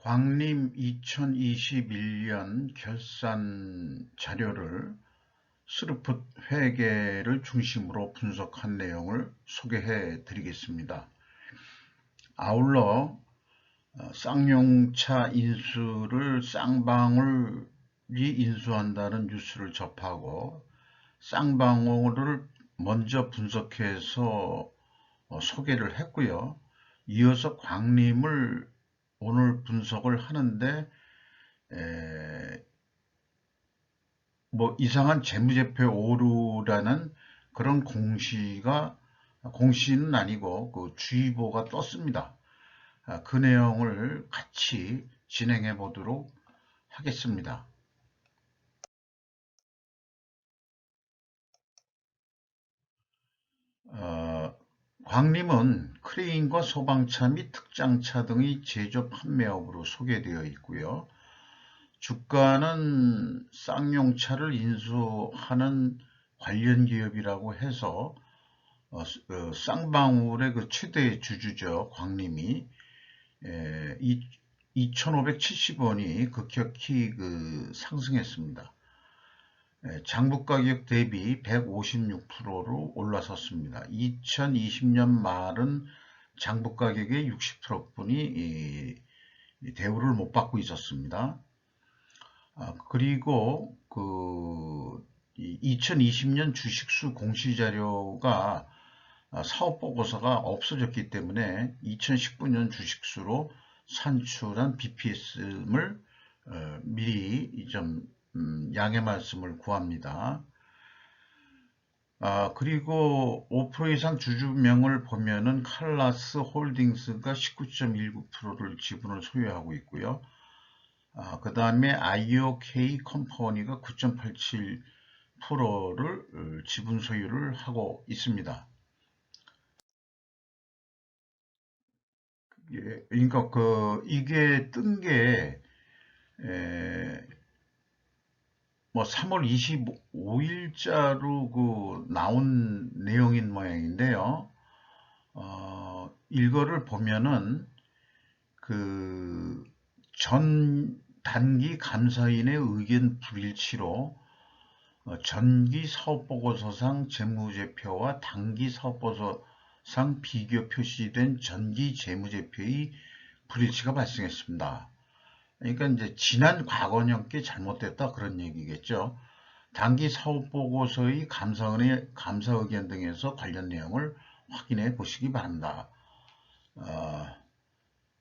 광림 2021년 결산 자료를 스루풋 회계를 중심으로 분석한 내용을 소개해 드리겠습니다. 아울러 쌍용차 인수를 쌍방울이 인수한다는 뉴스를 접하고 쌍방울을 먼저 분석해서 소개를 했고요. 이어서 광림을 오늘 분석을 하는데 뭐 이상한 재무제표 오류라는 그런 공시는 아니고 그 주의보가 떴습니다. 그 내용을 같이 진행해 보도록 하겠습니다. 광림은 크레인과 소방차 및 특장차 등의 제조 판매업으로 소개되어 있고요. 주가는 쌍용차를 인수하는 관련 기업이라고 해서 쌍방울의 그 최대 주주죠. 광림이 2,570원이 급격히 상승했습니다. 장부가격 대비 156%로 올라섰습니다. 2020년 말은 장부가격의 60%분이 대우를 못 받고 있었습니다. 그리고 2020년 주식수 공시자료가 사업보고서가 없어졌기 때문에 2019년 주식수로 산출한 BPS를 미리 좀 양해 말씀을 구합니다. 그리고 5% 이상 주주명을 보면은 칼라스 홀딩스가 19.19%를 지분을 소유하고 있고요. 그 다음에 IOK 컴퍼니가 9.87%를 지분 소유를 하고 있습니다. 그러니까 이게 뜬 게 뭐 3월 25일자로 나온 내용인 모양인데요. 이거를 보면은 전 단기 감사인의 의견 불일치로 전기 사업보고서상 재무제표와 단기 사업보고서상 비교 표시된 전기 재무제표의 불일치가 발생했습니다. 그러니까 이제 지난 과거년께 잘못됐다 그런 얘기겠죠. 단기 사업보고서의 감사 의견 등에서 관련 내용을 확인해 보시기 바랍니다.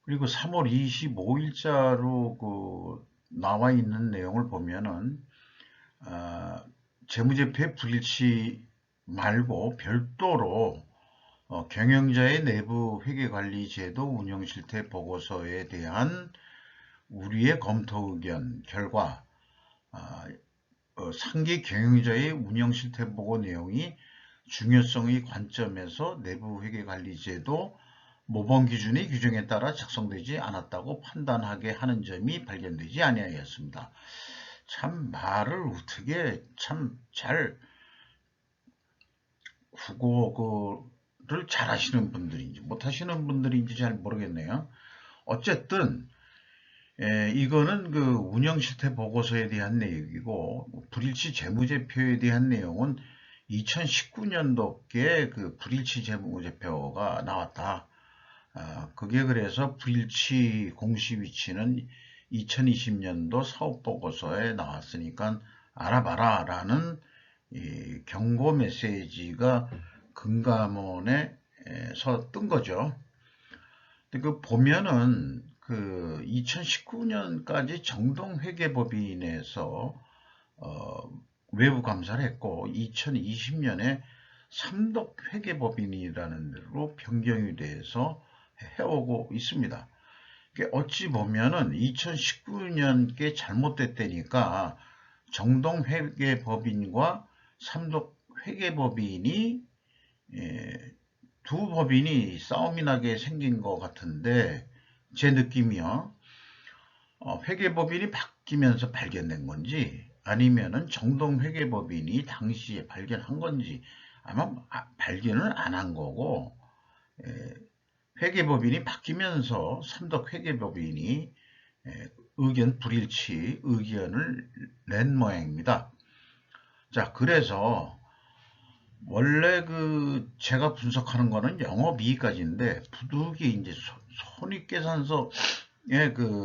그리고 3월 25일자로 나와 있는 내용을 보면은 재무제표의 불일치 말고 별도로 경영자의 내부 회계관리 제도 운영실태 보고서에 대한 우리의 검토 의견 결과 상기 경영자의 운영실태 보고 내용이 중요성의 관점에서 내부 회계관리 제도 모범 기준의 규정에 따라 작성되지 않았다고 판단하게 하는 점이 발견되지 아니하였습니다. 참 말을 어떻게 참 잘 국어를 잘 하시는 분들인지 못하시는 분들인지 잘 모르겠네요. 어쨌든 이거는 운영실태 보고서에 대한 내용이고 불일치 재무제표에 대한 내용은 2019년도께 불일치 재무제표가 나왔다. 그게 그래서 불일치 공시 위치는 2020년도 사업보고서에 나왔으니까 알아봐라 라는 경고 메시지가 금감원에서 뜬 거죠. 근데 보면은 2019년까지 정동회계법인에서 외부 감사를 했고 2020년에 삼덕회계법인이라는 데로 변경이 돼서 해오고 있습니다. 어찌 보면은 2019년께 잘못됐다니까 정동회계법인과 삼덕회계법인이 두 법인이 싸움이 나게 생긴 것 같은데 제 느낌이요. 회계법인이 바뀌면서 발견된 건지 아니면은 정동회계법인이 당시에 발견한 건지 아마 발견을 안 한 거고 회계법인이 바뀌면서 삼덕회계법인이 의견 불일치 의견을 낸 모양입니다. 자, 그래서 원래 제가 분석하는 거는 영업이익까지인데 부득이 이제 손익계산서의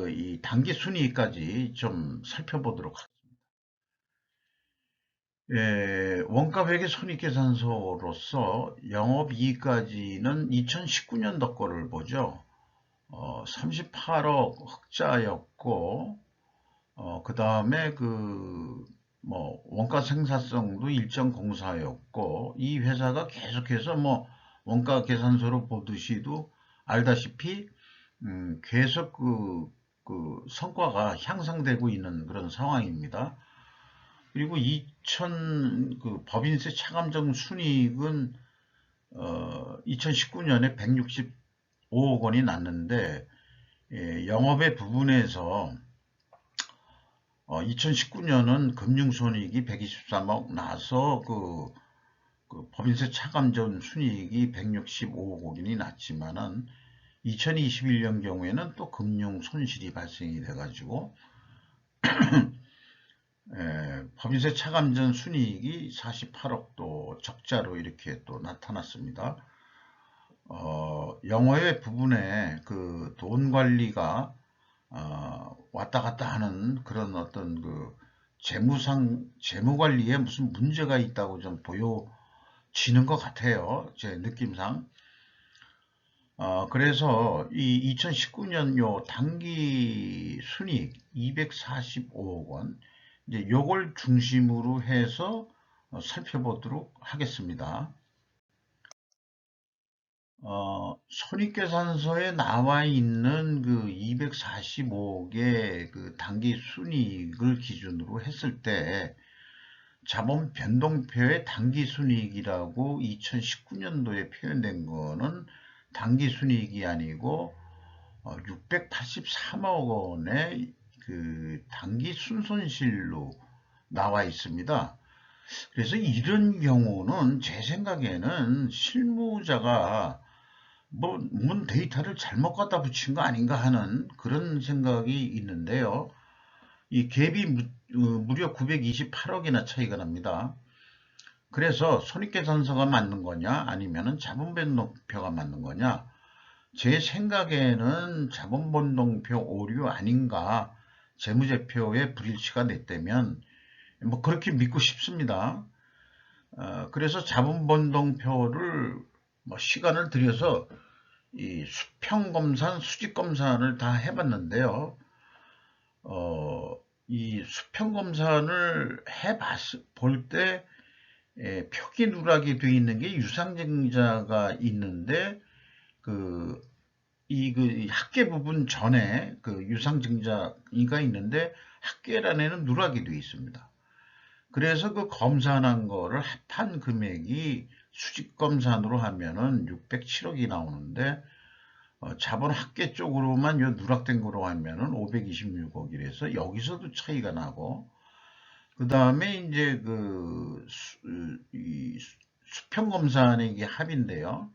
이 당기순이익까지 좀 살펴보도록 하겠습니다. 원가회계 손익계산서로서 영업이익까지는 2019년도 거를 보죠. 38억 흑자였고, 그 다음에 원가 생산성도 일정 공사였고, 이 회사가 계속해서 원가 계산서로 보듯이도 알다시피, 계속 그 성과가 향상되고 있는 그런 상황입니다. 그리고 법인세 차감정 순이익은 2019년에 165억 원이 났는데, 영업의 부분에서 2019년은 금융손익이 123억 나서 그 법인세 차감전 순이익이 165억 원이 났지만은 2021년 경우에는 또 금융 손실이 발생이 돼가지고 법인세 차감전 순이익이 48억도 적자로 이렇게 또 나타났습니다. 영업의 부분에 그 돈 관리가 왔다 갔다 하는 그런 어떤 재무 관리에 무슨 문제가 있다고 좀 보여지는 것 같아요. 제 느낌상. 그래서 이 2019년 요 당기 순이익 245억 원, 이제 요걸 중심으로 해서 살펴보도록 하겠습니다. 손익계산서에 나와 있는 그 245억의 그 당기 순이익을 기준으로 했을 때 자본 변동표의 당기 순이익이라고 2019년도에 표현된 거는 당기 순이익이 아니고 683억 원의 그 당기 순손실로 나와 있습니다. 그래서 이런 경우는 제 생각에는 실무자가 뭔 데이터를 잘못 갖다 붙인 거 아닌가 하는 그런 생각이 있는데요. 이 갭이 무려 928억이나 차이가 납니다. 그래서 손익계산서가 맞는 거냐 아니면 자본변동표가 맞는 거냐, 제 생각에는 자본변동표 오류 아닌가, 재무제표에 불일치가 냈다면 그렇게 믿고 싶습니다. 그래서 자본변동표를 시간을 들여서 이 수평검산, 수직검산을 다 해봤는데요. 이 수평검산을 볼 때 표기 누락이 되어 있는 게 유상증자가 있는데 이 합계 부분 전에 유상증자가 있는데 합계란에는 누락이 되어 있습니다. 그래서 그 검산한 거를 합한 금액이 수직검산으로 하면은 607억이 나오는데 자본 합계 쪽으로만 요 누락된 거로 하면은 526억이라서 여기서도 차이가 나고, 그 다음에 이제 이 수평검산의 이게 합인데요.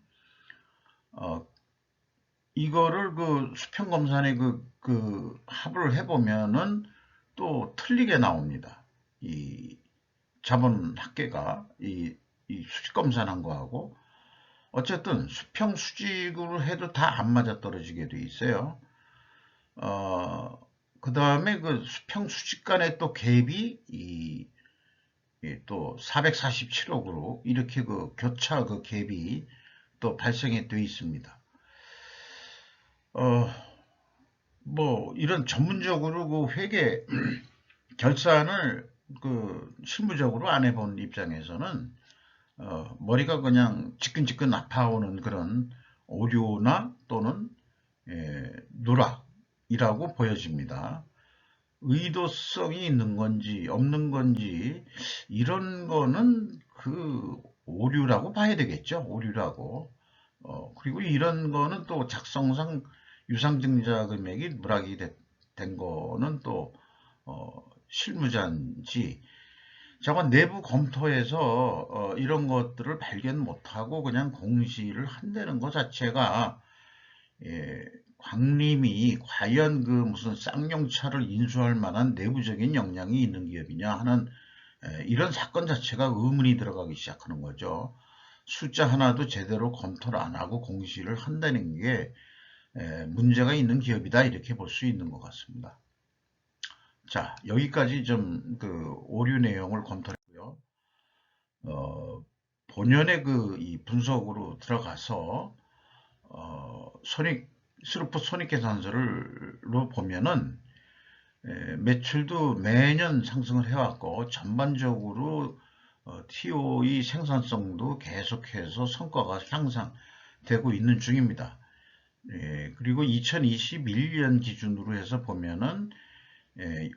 이거를 수평검산의 합을 해보면은 또 틀리게 나옵니다. 이 자본 합계가 이 수직검산한 거하고, 어쨌든 수평 수직으로 해도 다 안 맞아 떨어지게 돼 있어요. 그 다음에 수평 수직 간에 또 갭이 또 447억으로 이렇게 교차 갭이 또 발생이 돼 있습니다. 이런 전문적으로 회계 결산을 실무적으로 안 해본 입장에서는 머리가 그냥 지끈지끈 아파오는 그런 오류나 또는 누락이라고 보여집니다. 의도성이 있는 건지 없는 건지 이런 거는 오류라고 봐야 되겠죠. 오류라고. 그리고 이런 거는 또 작성상 유상증자 금액이 누락이 된 거는 또 실무자인지 저건 내부 검토에서 이런 것들을 발견 못하고 그냥 공시를 한다는 것 자체가 광림이 과연 그 무슨 쌍용차를 인수할 만한 내부적인 역량이 있는 기업이냐 하는 이런 사건 자체가 의문이 들어가기 시작하는 거죠. 숫자 하나도 제대로 검토를 안 하고 공시를 한다는 게 문제가 있는 기업이다 이렇게 볼 수 있는 것 같습니다. 자, 여기까지 좀 그 오류 내용을 검토했고요. 본연의 그 이 분석으로 들어가서 스루프 손익계산서로 보면은 매출도 매년 상승을 해왔고 전반적으로 TO의 생산성도 계속해서 성과가 향상되고 있는 중입니다. 그리고 2021년 기준으로 해서 보면은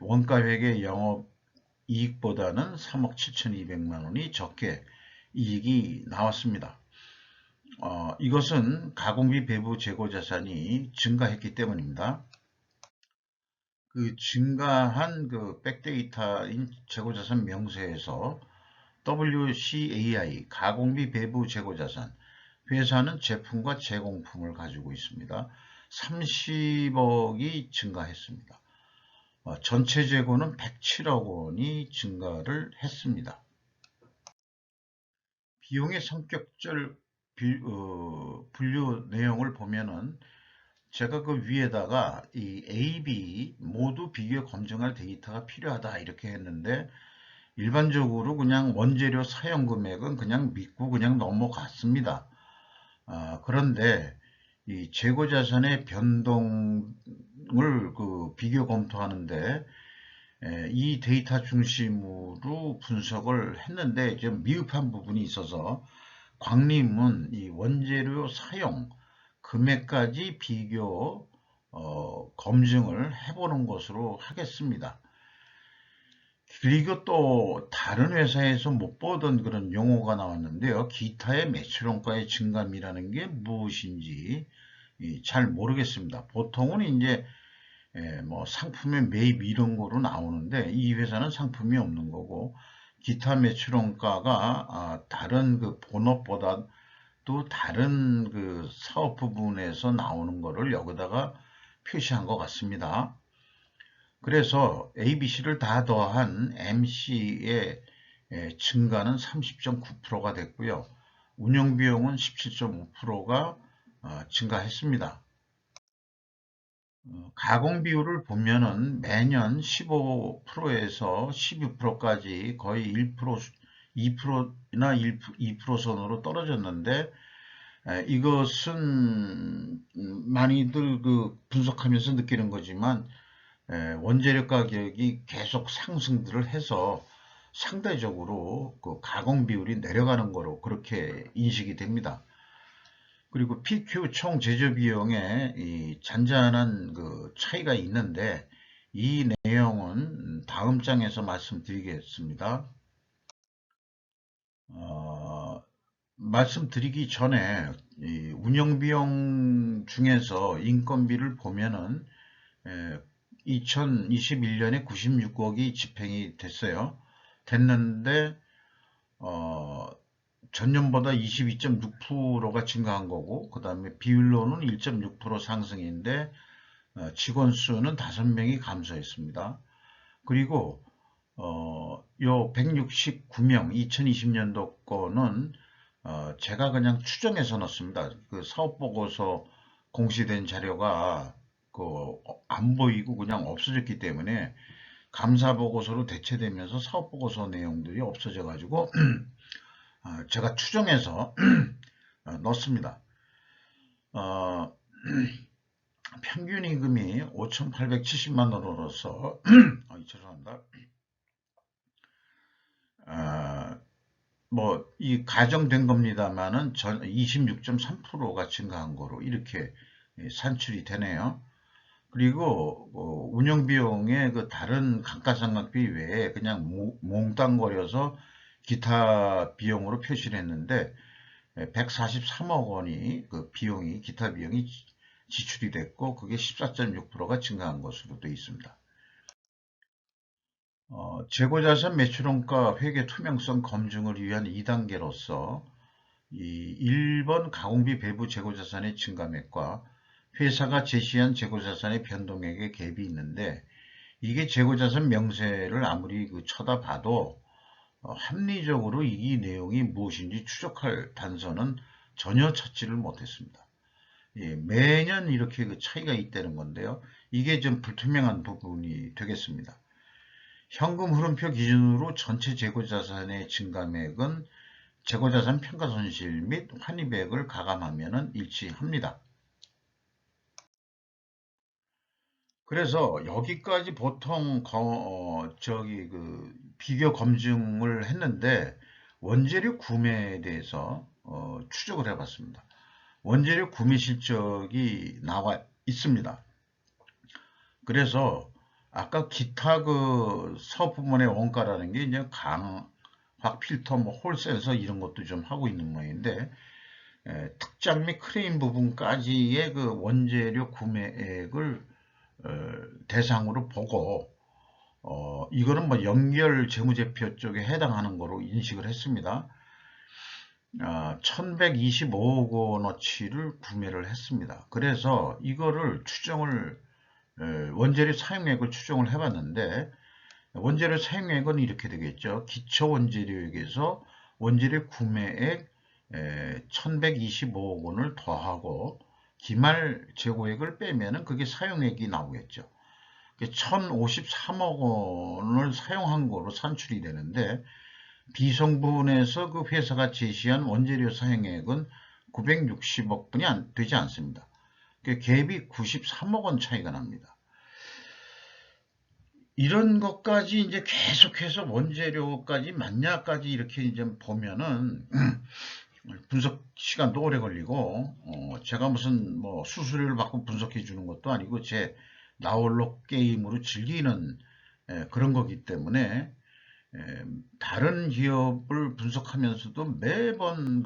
원가회계 영업이익보다는 3억 7,200만 원이 적게 이익이 나왔습니다. 이것은 가공비 배부 재고 자산이 증가했기 때문입니다. 그 증가한 그 백데이터인 재고자산 명세에서 WCAI 가공비 배부 재고자산 회사는 제품과 제공품을 가지고 있습니다. 30억이 증가했습니다. 전체 재고는 107억 원이 증가를 했습니다. 비용의 성격적 분류 내용을 보면은 제가 그 위에다가 이 A, B 모두 비교 검증할 데이터가 필요하다 이렇게 했는데 일반적으로 그냥 원재료 사용 금액은 그냥 믿고 그냥 넘어갔습니다. 그런데 이 재고자산의 변동을 그 비교 검토하는데 이 데이터 중심으로 분석을 했는데 좀 미흡한 부분이 있어서 광림은 이 원재료 사용 금액까지 비교 검증을 해보는 것으로 하겠습니다. 그리고 또 다른 회사에서 못 보던 그런 용어가 나왔는데요. 기타의 매출원가의 증감이라는 게 무엇인지 잘 모르겠습니다. 보통은 이제 뭐 상품의 매입 이런 거로 나오는데 이 회사는 상품이 없는 거고 기타 매출원가가 다른 그 본업보다 또 다른 그 사업 부분에서 나오는 거를 여기다가 표시한 것 같습니다. 그래서 ABC를 다 더한 MC의 증가는 30.9%가 됐고요. 운영비용은 17.5%가 증가했습니다. 가공비율을 보면은 매년 15%에서 12%까지 거의 1%, 2%나 2% 선으로 떨어졌는데 이것은 많이들 그 분석하면서 느끼는 거지만 원재료 가격이 계속 상승들을 해서 상대적으로 그 가공 비율이 내려가는 거로 그렇게 인식이 됩니다. 그리고 PQ 총 제조 비용에 이 잔잔한 그 차이가 있는데 이 내용은 다음 장에서 말씀드리겠습니다. 말씀드리기 전에 이 운영비용 중에서 인건비를 보면은 2021년에 96억이 집행이 됐는데 전년보다 22.6%가 증가한 거고 그 다음에 비율로는 1.6% 상승인데 직원 수는 5명이 감소했습니다. 그리고 요 169명 2020년도 거는 제가 그냥 추정해서 넣습니다. 그 사업보고서 공시된 자료가 안 보이고 그냥 없어졌기 때문에 감사보고서로 대체되면서 사업보고서 내용들이 없어져 가지고 제가 추정해서 넣습니다. 평균 임금이 5,870만 원으로서 죄송합니다. 뭐 이 가정된 겁니다만은 26.3%가 증가한 거로 이렇게 산출이 되네요. 그리고 운영비용의 그 다른 감가상각비 외에 그냥 몽땅거려서 기타 비용으로 표시를 했는데 143억 원이 그 비용이 기타 비용이 지출이 됐고 그게 14.6%가 증가한 것으로 되어 있습니다. 재고자산 매출원가 회계 투명성 검증을 위한 2단계로서 이 1번 가공비 배부 재고자산의 증감액과 회사가 제시한 재고자산의 변동액의 갭이 있는데 이게 재고자산 명세를 아무리 쳐다봐도 합리적으로 이 내용이 무엇인지 추적할 단서는 전혀 찾지를 못했습니다. 예, 매년 이렇게 차이가 있다는 건데요. 이게 좀 불투명한 부분이 되겠습니다. 현금 흐름표 기준으로 전체 재고자산의 증감액은 재고자산 평가손실 및 환입액을 가감하면 일치합니다. 그래서 여기까지 보통 비교 검증을 했는데 원재료 구매에 대해서 추적을 해봤습니다. 원재료 구매 실적이 나와 있습니다. 그래서 아까 기타 서부문의 원가라는 게 이제 강화 필터, 홀센서 이런 것도 좀 하고 있는 모양인데 특장 및 크레인 부분까지의 원재료 구매액을 대상으로 보고 이거는 연결 재무제표 쪽에 해당하는 거로 인식을 했습니다. 1125억 원어치를 구매를 했습니다. 그래서 이거를 원재료 사용액을 추정을 해봤는데 원재료 사용액은 이렇게 되겠죠. 기초 원재료액에서 원재료 구매액 1125억 원을 더하고 기말 재고액을 빼면은 그게 사용액이 나오겠죠. 1053억 원을 사용한 거로 산출이 되는데 비성분에서 그 회사가 제시한 원재료 사용액은 960억 분이 되지 않습니다. 갭이 93억 원 차이가 납니다. 이런 것까지 이제 계속해서 원재료까지 맞냐까지 이렇게 이제 보면은 분석 시간도 오래 걸리고 제가 무슨 수수료를 받고 분석해 주는 것도 아니고 제 나홀로 게임으로 즐기는 그런 거기 때문에 다른 기업을 분석하면서도 매번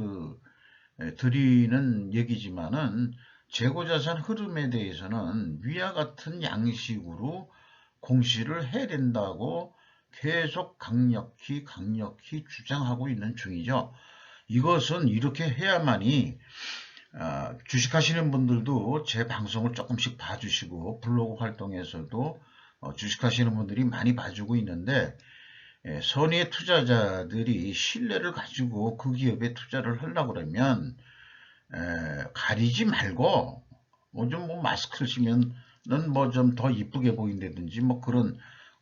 드리는 얘기지만은 재고자산 흐름에 대해서는 위와 같은 양식으로 공시를 해야 된다고 계속 강력히 주장하고 있는 중이죠. 이것은 이렇게 해야만이 주식하시는 분들도 제 방송을 조금씩 봐주시고 블로그 활동에서도 주식하시는 분들이 많이 봐주고 있는데 선의의 투자자들이 신뢰를 가지고 그 기업에 투자를 하려고 그러면 가리지 말고 마스크를 쓰면 좀 더 이쁘게 보인다든지 그런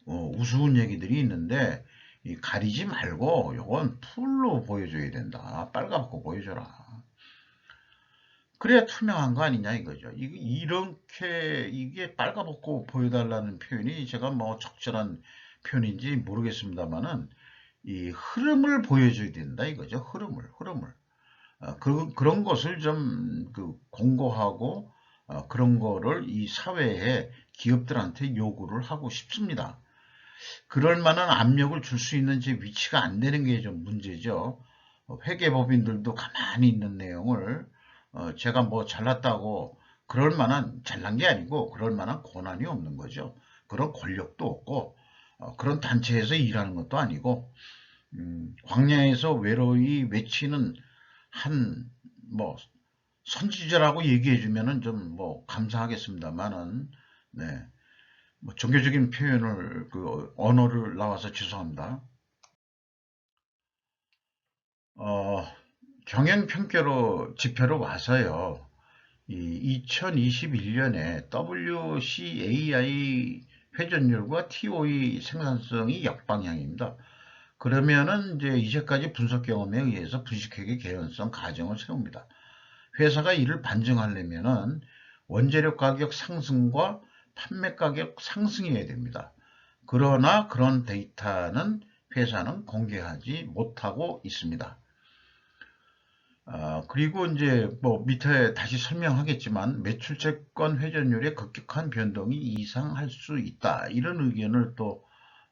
우스운 얘기들이 있는데 가리지 말고 이건 풀로 보여줘야 된다. 빨갛고 보여줘라. 그래야 투명한 거 아니냐 이거죠. 이렇게 이게 빨갛고 보여달라는 표현이 제가 적절한 표현인지 모르겠습니다만은 이 흐름을 보여줘야 된다 이거죠. 흐름을. 그런 것을 좀 공고하고 그런 거를 이 사회에 기업들한테 요구를 하고 싶습니다. 그럴 만한 압력을 줄 수 있는 제 위치가 안 되는 게 좀 문제죠. 회계법인들도 가만히 있는 내용을 제가 잘났다고 그럴 만한 잘난 게 아니고 그럴 만한 권한이 없는 거죠. 그런 권력도 없고 그런 단체에서 일하는 것도 아니고 광야에서 외로이 외치는 한 선지자라고 얘기해 주면은 좀 감사하겠습니다만은 네. 종교적인 표현을 언어를 나와서 죄송합니다. 경영평가로 지표로 와서요. 이 2021년에 WCAI 회전율과 TOE 생산성이 역방향입니다. 그러면은 이제까지 분석 경험에 의해서 분식회계 개연성 가정을 세웁니다. 회사가 이를 반증하려면은 원재료 가격 상승과 판매 가격 상승이어야 됩니다. 그러나 그런 데이터는 회사는 공개하지 못하고 있습니다. 그리고 밑에 다시 설명하겠지만 매출채권 회전율의 급격한 변동이 이상할 수 있다. 이런 의견을 또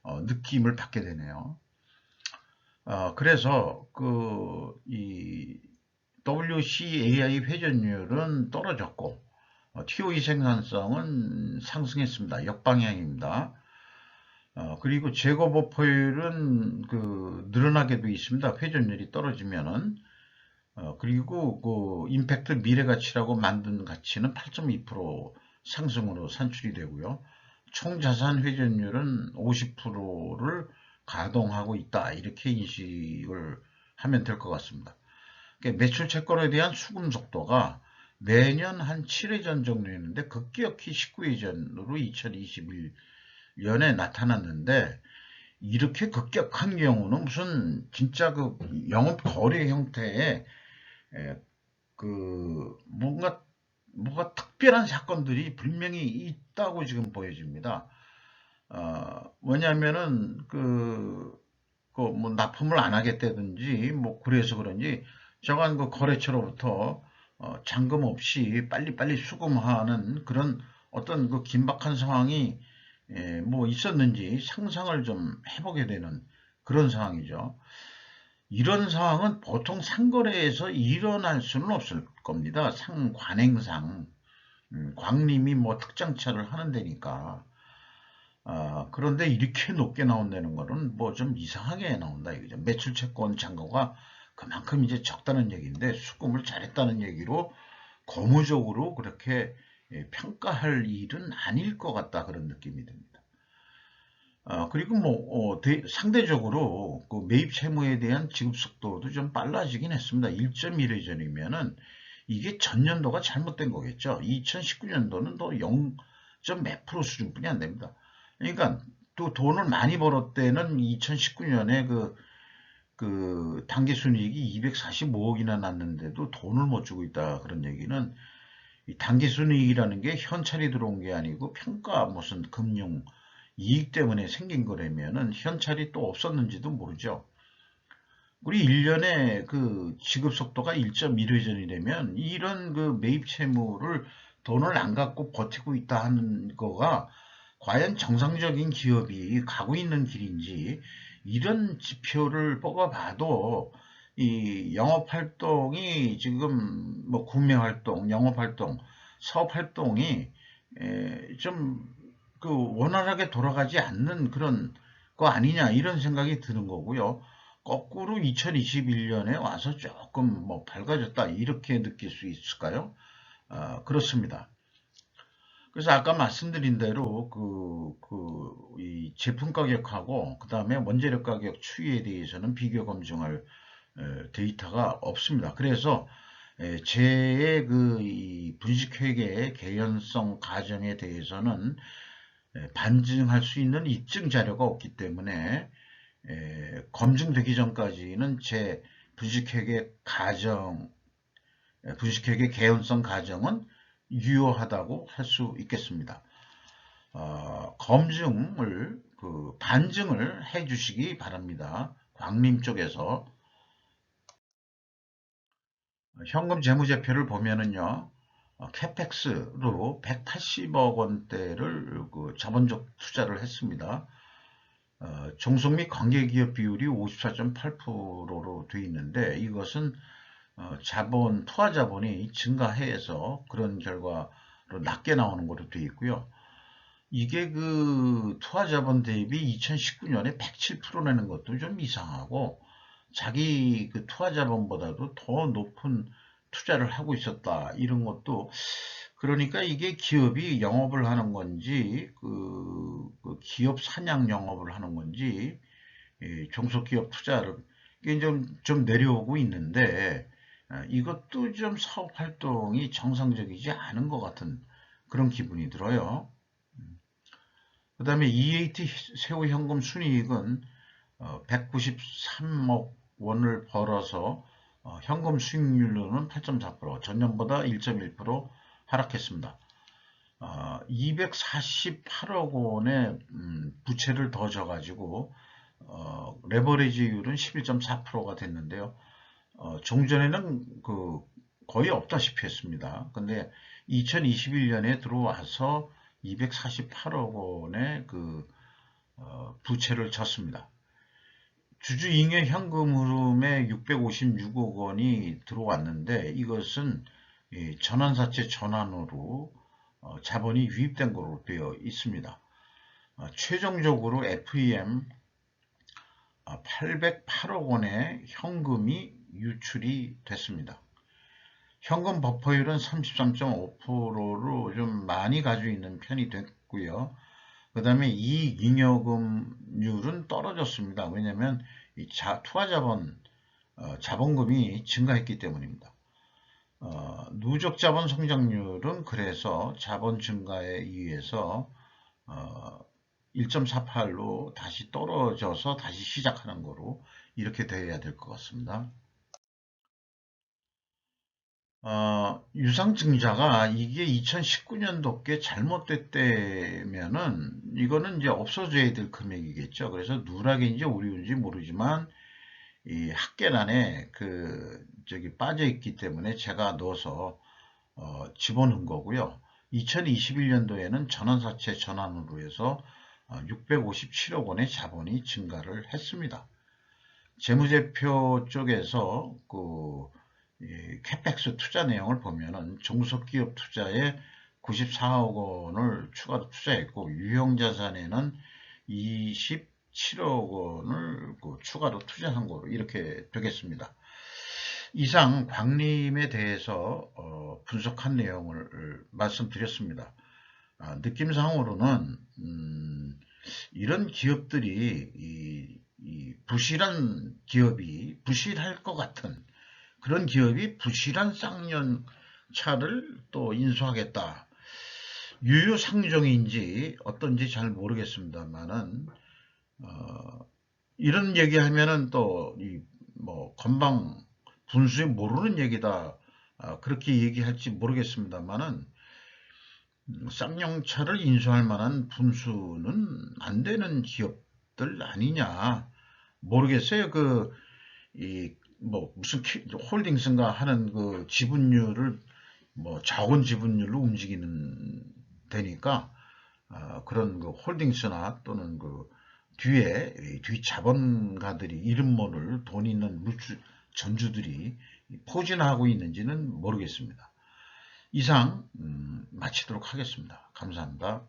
느낌을 받게 되네요. 그래서 이 WCAI 회전율은 떨어졌고 TOE 생산성은 상승했습니다. 역방향입니다. 그리고 재고 보포율은 늘어나게 돼 있습니다. 회전율이 떨어지면은 그리고 그 임팩트 미래가치라고 만든 가치는 8.2% 상승으로 산출이 되고요. 총 자산 회전율은 50%를 가동하고 있다. 이렇게 인식을 하면 될 것 같습니다. 그러니까 매출 채권에 대한 수금 속도가 매년 한 7회전 정도 있는데 급격히 19회전으로 2021년에 나타났는데, 이렇게 급격한 경우는 무슨 진짜 그 영업 거래 형태의 그 뭔가 특별한 사건들이 분명히 있다고 지금 보여집니다. 뭐냐면은 뭐 납품을 안 하겠다든지 뭐 그래서 그런지 저간 그 거래처로부터 잠금 없이 빨리빨리 수금하는 그런 어떤 그 긴박한 상황이 뭐 있었는지 상상을 좀 해보게 되는 그런 상황이죠. 이런 상황은 보통 상거래에서 일어날 수는 없을 겁니다. 상관행상 광림이 뭐 특장차를 하는 데니까. 그런데 이렇게 높게 나온다는 거는 뭐 좀 이상하게 나온다 이거죠. 매출 채권 잔고가 그만큼 이제 적다는 얘기인데 수금을 잘했다는 얘기로 고무적으로 그렇게 평가할 일은 아닐 것 같다, 그런 느낌이 듭니다. 그리고 뭐 상대적으로 그 매입 채무에 대한 지급 속도도 좀 빨라지긴 했습니다. 1.1회 전이면은 이게 전년도가 잘못된 거겠죠. 2019년도는 또 0. 몇 프로 수준뿐이 안 됩니다. 그러니까 또 돈을 많이 벌었대는 2019년에 그 당기순이익이 245억이나 났는데도 돈을 못 주고 있다, 그런 얘기는 이 당기순이익이라는 게 현찰이 들어온 게 아니고 평가 무슨 금융 이익 때문에 생긴 거라면은 현찰이 또 없었는지도 모르죠. 우리 1년에 그 지급 속도가 1.1회전이라면 이런 그 매입 채무를 돈을 안 갖고 버티고 있다 하는 거가 과연 정상적인 기업이 가고 있는 길인지, 이런 지표를 뽑아봐도 이 영업활동이 지금 뭐 구매활동, 영업활동, 사업활동이 좀 그 원활하게 돌아가지 않는 그런 거 아니냐, 이런 생각이 드는 거고요. 거꾸로 2021년에 와서 조금 뭐 밝아졌다 이렇게 느낄 수 있을까요? 그렇습니다. 그래서 아까 말씀드린 대로 이 제품 가격하고 그 다음에 원재료 가격 추이에 대해서는 비교 검증할 데이터가 없습니다. 그래서 제의 이 분식회계 개연성 가정에 대해서는 반증할 수 있는 입증 자료가 없기 때문에 검증되기 전까지는 제 분식회계 가정, 분식회계 개연성 가정은 유효하다고 할 수 있겠습니다. 검증을 반증을 해 주시기 바랍니다. 광림 쪽에서 현금 재무제표를 보면은요, 캐펙스로 180억 원대를 그 자본적 투자를 했습니다. 종속 및 관계기업 비율이 54.8%로 되어 있는데, 이것은 투하 자본이 증가해서 그런 결과로 낮게 나오는 것으로 되어 있고요. 이게 그 투하 자본 대비 2019년에 107%라는 것도 좀 이상하고, 자기 그 투하 자본보다도 더 높은 투자를 하고 있었다, 이런 것도. 그러니까 이게 기업이 영업을 하는 건지 그 기업 사냥 영업을 하는 건지, 종속기업 투자를 이게 좀 내려오고 있는데, 이것도 좀 사업 활동이 정상적이지 않은 것 같은 그런 기분이 들어요. 그 다음에 EAT 세후 현금 순이익은 193억 원을 벌어서 현금 수익률로는 8.4%, 전년보다 1.1% 하락했습니다. 248억 원의 부채를 더 져가지고 레버리지율은 11.4%가 됐는데요. 종전에는 거의 없다시피 했습니다. 근데 2021년에 들어와서 248억 원의 부채를 졌습니다. 주주잉여 현금 흐름에 656억 원이 들어왔는데, 이것은 전환사채 전환으로 자본이 유입된 것으로 되어 있습니다. 최종적으로 FEM 808억 원의 현금이 유출이 됐습니다. 현금 버퍼율은 33.5%로 좀 많이 가지고 있는 편이 됐고요. 그 다음에 이익잉여금률은 떨어졌습니다. 왜냐하면 이 투자자본 자본금이 증가했기 때문입니다. 누적 자본 성장률은 그래서 자본 증가에 의해서 1.48로 다시 떨어져서 다시 시작하는 거로 이렇게 돼야 될 것 같습니다. 유상증자가 이게 2019년도께 잘못됐다면은 이거는 이제 없어져야 될 금액이겠죠. 그래서 누락인지 오류인지 모르지만 이 학계란에 저기 빠져 있기 때문에 제가 넣어서 집어넣은 거고요. 2021년도에는 전환사채 전환으로 해서 657억 원의 자본이 증가를 했습니다. 재무제표 쪽에서 캐펙스 투자 내용을 보면은 종속기업 투자에 94억 원을 추가로 투자했고 유형자산에는 27억 원을 추가로 투자한 거로 이렇게 되겠습니다. 이상 광림에 대해서 분석한 내용을 말씀드렸습니다. 느낌상으로는 이런 기업들이 부실한 기업이 부실할 것 같은 그런 기업이 부실한 쌍년차를 또 인수하겠다. 유유상종인지 어떤지 잘 모르겠습니다만은 이런 얘기하면은 또 건방 분수에 모르는 얘기다. 그렇게 얘기할지 모르겠습니다만은 쌍용차를 인수할 만한 분수는 안 되는 기업들 아니냐 모르겠어요. 무슨 홀딩스인가 하는 그 지분율을 적은 지분율로 움직이는 되니까 그런 홀딩스나 또는 뒤 자본가들이 이름 모를 돈 있는 전주들이 포진하고 있는지는 모르겠습니다. 이상 마치도록 하겠습니다. 감사합니다.